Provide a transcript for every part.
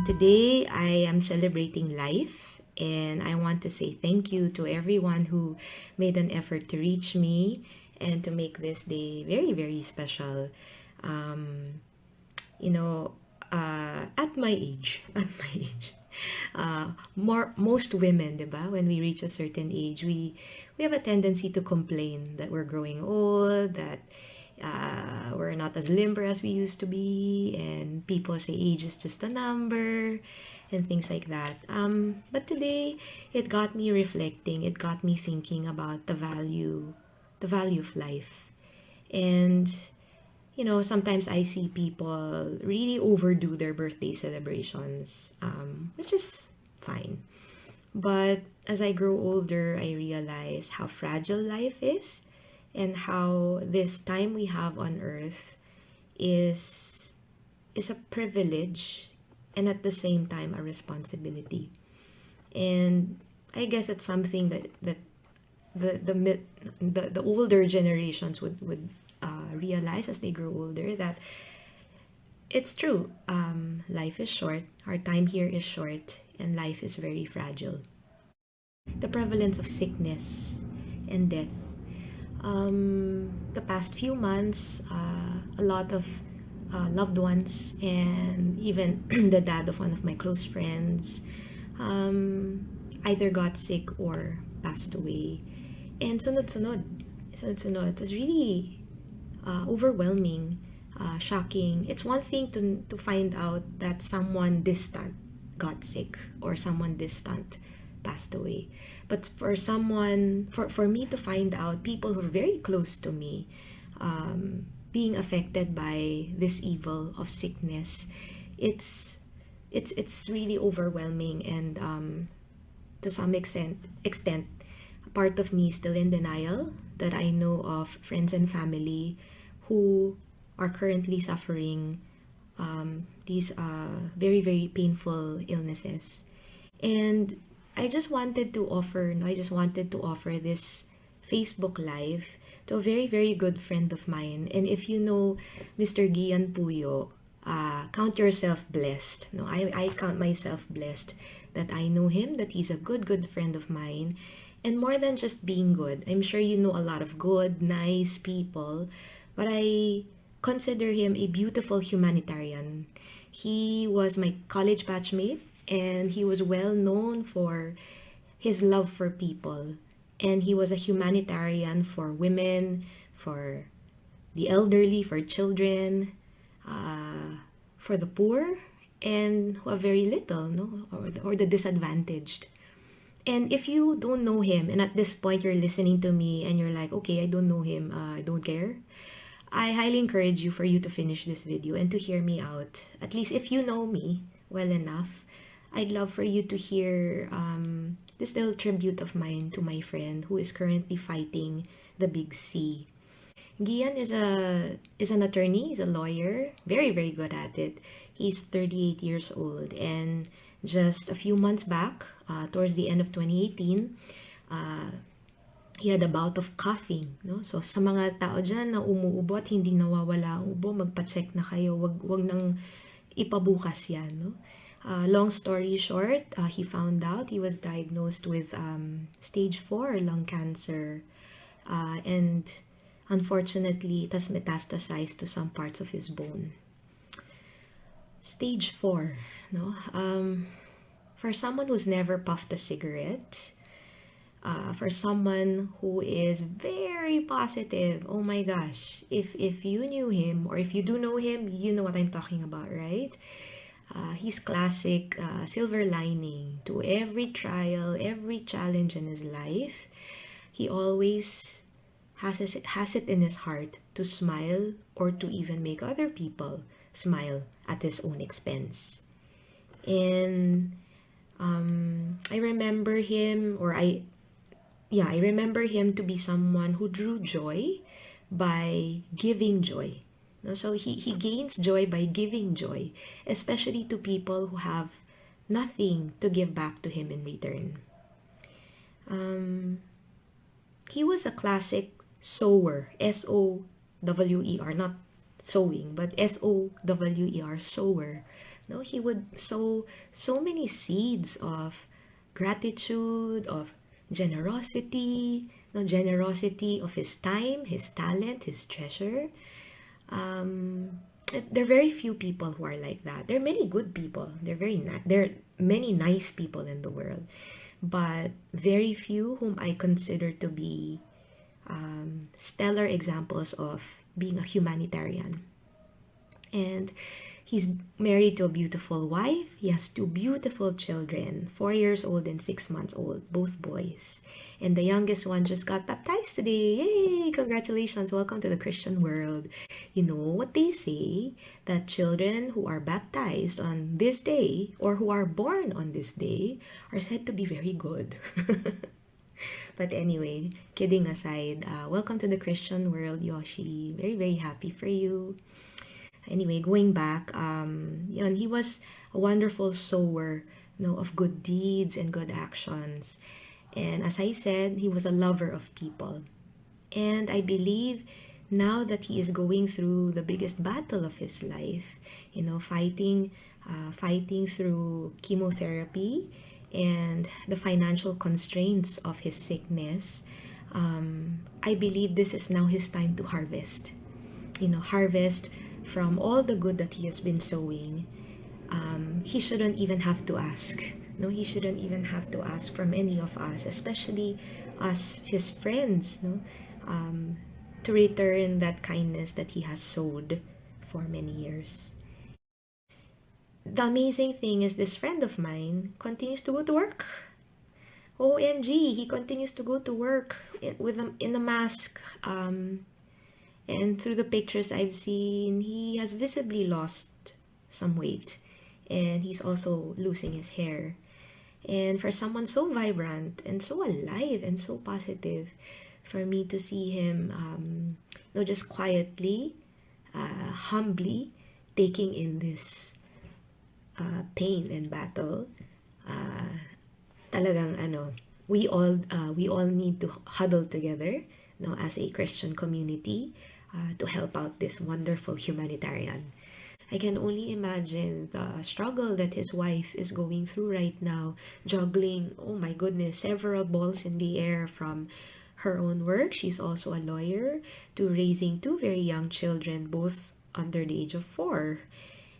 Today, I am celebrating life, and I want to say thank you to everyone who made an effort to reach me and to make this day very, very special. Um, you know, at my age, at my age, most women, diba? When we reach a certain age, we have a tendency to complain that we're growing old, that we're not as limber as we used to be, and people say age is just a number, and things like that. But today, it got me reflecting. It got me thinking about the value of life, and sometimes I see people really overdo their birthday celebrations, which is fine. But as I grow older, I realize how fragile life is and how this time we have on earth is is a privilege and at the same time a responsibility. And I guess it's something that the older generations would realize as they grow older, that it's true. Life is short. Our time here is short, and life is very fragile. The prevalence of sickness and death. The past few months, a lot of loved ones and even the dad of one of my close friends um, either got sick or passed away. And sunod-sunod. It was really overwhelming, shocking. It's one thing to find out that someone distant got sick or someone distant passed away. But for me to find out people who are very close to me being affected by this evil of sickness, it's it's really overwhelming, and to some extent part of me is still in denial that I know of friends and family who are currently suffering these very, very painful illnesses. And I just wanted to offer this Facebook Live to a very, very good friend of mine. And if you know Mr. Gian Puyo, count yourself blessed. No, I count myself blessed that I know him, that he's a good, good friend of mine. And more than just being good, I'm sure you know a lot of good, nice people, but I consider him a beautiful humanitarian. He was my college batchmate, and he was well known for his love for people. And he was a humanitarian for women, for the elderly, for children, for the poor, and who have very little, no, or the disadvantaged. And if you don't know him, and at this point you're listening to me and you're like, okay, I don't know him, I don't care, I highly encourage you for you to finish this video and to hear me out. At least if you know me well enough, I'd love for you to hear this little tribute of mine to my friend who is currently fighting the big C. Gian is an attorney, he's a lawyer, very, very good at it. He's 38 years old, and just a few months back, towards the end of 2018, uh, he had a bout of coughing, no? So sa mga tao dyan na umuubo at hindi nawawala ang ubo, magpa-check na kayo, wag nang ipabukas yan, no? Long story short, he found out he was diagnosed with stage 4 lung cancer, and unfortunately, it has metastasized to some parts of his bone. Stage 4, no? For someone who's never puffed a cigarette, for someone who is very positive, oh my gosh, if you knew him, or if you do know him, you know what I'm talking about, right? He's classic silver lining to every trial, every challenge in his life. He always has it in his heart to smile or to even make other people smile at his own expense. And I remember him, I remember him to be someone who drew joy by giving joy. No, so he gains joy by giving joy, especially to people who have nothing to give back to him in return. He was a classic sower, S-O-W-E-R, not sewing, but S-O-W-E-R, sower. No, he would sow so many seeds of gratitude, of generosity, no, generosity of his time, his talent, his treasure. um, there are very few people who are like that. There are many good people. There are many nice people in the world, but very few whom I consider to be stellar examples of being a humanitarian. And he's married to a beautiful wife. He has two beautiful children, 4 years old and 6 months old, both boys. And the youngest one just got baptized today. Yay! Congratulations. Welcome to the Christian world. You know what they say, that children who are baptized on this day or who are born on this day are said to be very good. But anyway, kidding aside, welcome to the Christian world, Yoshi. Very, very happy for you. Anyway, going back, yun, he was a wonderful sower, of good deeds and good actions. And as I said, he was a lover of people. And I believe now that he is going through the biggest battle of his life, fighting through chemotherapy and the financial constraints of his sickness, I believe this is now his time to harvest. Harvest from all the good that he has been sowing. He shouldn't even have to ask. No, he shouldn't even have to ask from any of us, especially us, his friends, no, to return that kindness that he has sowed for many years. The amazing thing is this friend of mine continues to go to work. OMG, he continues to go to work in a mask. And through the pictures I've seen, he has visibly lost some weight. And he's also losing his hair. And for someone so vibrant and so alive and so positive, for me to see him, just quietly, humbly taking in this pain and battle, talagang we all need to huddle together, as a Christian community, to help out this wonderful humanitarian. I can only imagine the struggle that his wife is going through right now, juggling, oh my goodness, several balls in the air, from her own work. She's also a lawyer, to raising two very young children, both under the age of 4.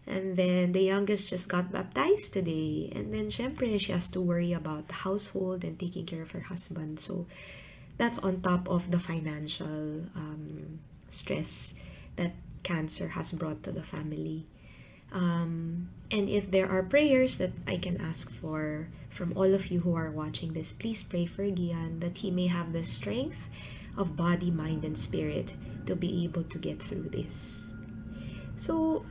And then the youngest just got baptized today. And then, syempre, she has to worry about the household and taking care of her husband. So that's on top of the financial stress that cancer has brought to the family. And if there are prayers that I can ask for from all of you who are watching this, please pray for Gian, that he may have the strength of body, mind, and spirit to be able to get through this. So,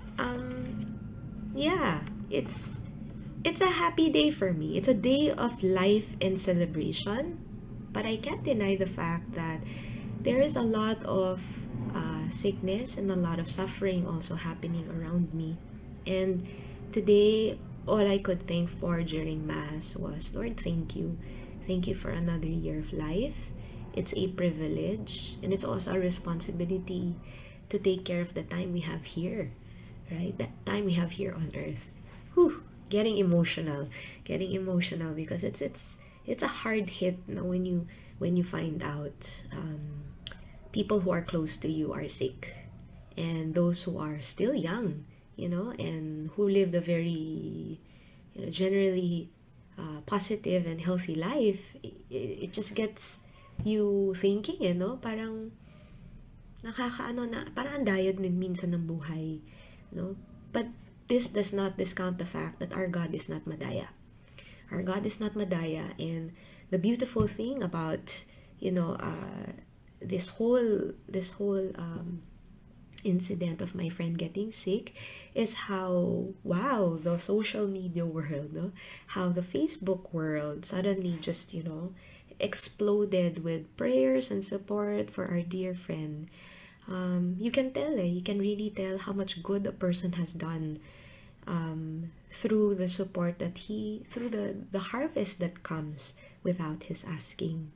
yeah, it's a happy day for me. It's a day of life and celebration, but I can't deny the fact that there is a lot of sickness and a lot of suffering also happening around me. And today, all I could thank for during Mass was, Lord, thank you. Thank you for another year of life. It's a privilege, and it's also a responsibility to take care of the time we have here, right? That time we have here on earth. Whew, getting emotional because it's a hard hit, when you find out people who are close to you are sick, and those who are still young, and who lived a very, generally positive and healthy life. It just gets you thinking, parang nakakaano na, parang ang dayad din minsan ng buhay, but this does not discount the fact that our God is not madaya. Our God is not madaya, and the beautiful thing about, this whole incident of my friend getting sick is how, wow, the social media world, no? How the Facebook world suddenly just, exploded with prayers and support for our dear friend. You can tell, you can really tell how much good a person has done, through the support through the harvest that comes without his asking.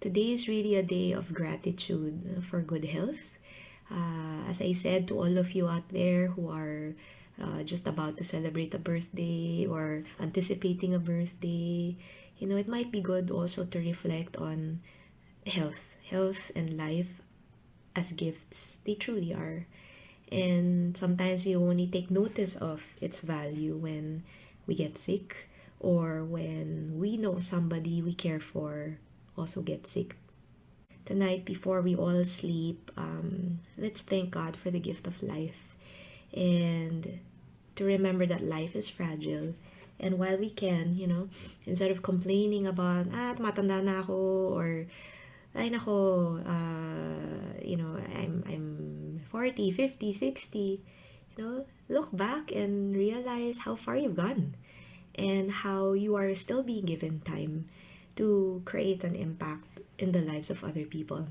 Today is really a day of gratitude for good health. As I said to all of you out there who are just about to celebrate a birthday or anticipating a birthday. You know, it might be good also to reflect on health and life as gifts. They truly are. And sometimes we only take notice of its value when we get sick or when we know somebody we care for also gets sick. Tonight, before we all sleep, let's thank God for the gift of life and to remember that life is fragile. And while we can, you know, instead of complaining about, tumatanda na ako, or, ay nako, you know, I'm 40, 50, 60, you know, look back and realize how far you've gone and how you are still being given time to create an impact in the lives of other people.